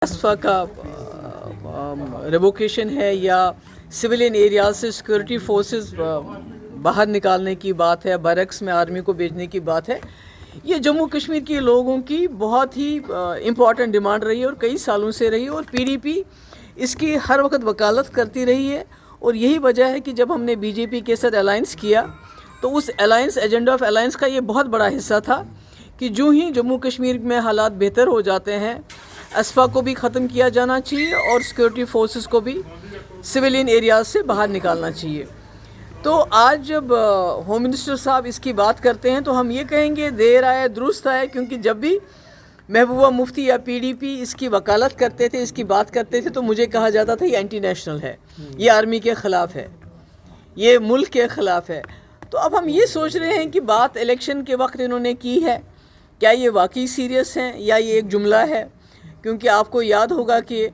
एसफा का रिवोकेशन है या सिविलियन एरिया से सिक्योरिटी फोर्सेस बाहर निकालने की बात है, बैरक्स में आर्मी को भेजने की बात है। ये जम्मू कश्मीर के लोगों की बहुत ही इम्पॉर्टेंट डिमांड रही है और कई सालों से रही है और पीडीपी इसकी हर वक्त वकालत करती रही है। और यही वजह है कि जब हमने बीजेपी के साथ अलायंस किया तो उस अलायंस एजेंडा ऑफ अलायंस का ये बहुत बड़ा हिस्सा था कि जो ही जम्मू कश्मीर में हालात बेहतर हो जाते हैं, एसफा को भी ख़त्म किया जाना चाहिए और सिक्योरिटी फोर्सेस को भी सिविलियन एरियाज से बाहर निकालना चाहिए। तो आज जब होम मिनिस्टर साहब इसकी बात करते हैं तो हम ये कहेंगे देर आए दुरुस्त आए, क्योंकि जब भी महबूबा मुफ्ती या पीडीपी इसकी वकालत करते थे, इसकी बात करते थे, तो मुझे कहा जाता था ये एंटी नेशनल है, ये आर्मी के ख़िलाफ़ है, ये मुल्क के ख़िलाफ़ है। तो अब हम ये सोच रहे हैं कि बात इलेक्शन के वक्त इन्होंने की है, क्या ये वाकई सीरियस हैं या ये एक जुमला है? क्योंकि आपको याद होगा कि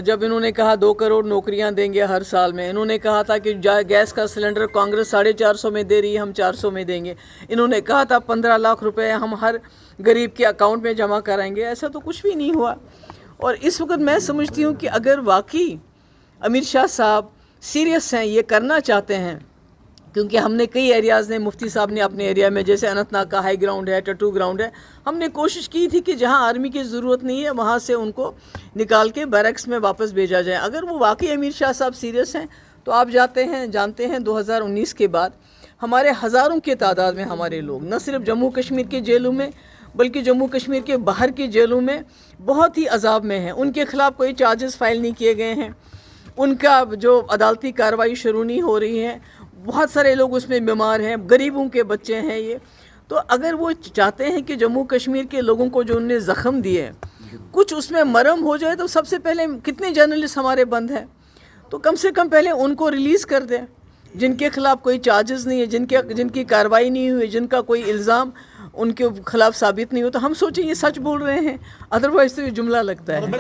जब इन्होंने कहा 2 करोड़ नौकरियां देंगे हर साल में, इन्होंने कहा था कि गैस का सिलेंडर कांग्रेस 450 में दे रही है, हम 400 में देंगे। इन्होंने कहा था 15 लाख रुपए हम हर गरीब के अकाउंट में जमा कराएंगे। ऐसा तो कुछ भी नहीं हुआ। और इस वक्त मैं समझती हूँ कि अगर वाकई अमित शाह साहब सीरियस हैं, ये करना चाहते हैं, क्योंकि हमने कई एरियाज़ ने, मुफ्ती साहब ने अपने एरिया में, जैसे अनंतनाग का हाई ग्राउंड है, टटू ग्राउंड है, हमने कोशिश की थी कि जहां आर्मी की ज़रूरत नहीं है वहां से उनको निकाल के बैरक्स में वापस भेजा जाए। अगर वो वाकई अमित शाह साहब सीरियस हैं तो आप जानते हैं 2019 के बाद हमारे हज़ारों की तादाद में हमारे लोग न सिर्फ जम्मू कश्मीर के जेलों में बल्कि जम्मू कश्मीर के बाहर की जेलों में बहुत ही अजाब में हैं। उनके ख़िलाफ़ कोई चार्जेस फाइल नहीं किए गए हैं, उनका जो अदालती कार्रवाई शुरू नहीं हो रही है, बहुत सारे लोग उसमें बीमार हैं, गरीबों के बच्चे हैं ये। तो अगर वो चाहते हैं कि जम्मू कश्मीर के लोगों को जो उन्होंने ज़ख्म दिए कुछ उसमें मरहम हो जाए, तो सबसे पहले कितने जर्नलिस्ट हमारे बंद हैं, तो कम से कम पहले उनको रिलीज़ कर दें, जिनके ख़िलाफ़ कोई चार्जेस नहीं है, जिनकी कार्रवाई नहीं हुई, जिनका कोई इल्ज़ाम उनके ख़िलाफ़ साबित नहीं हो। तो हम सोचें ये सच बोल रहे हैं, अदरवाइज़ तो ये जुमला लगता है।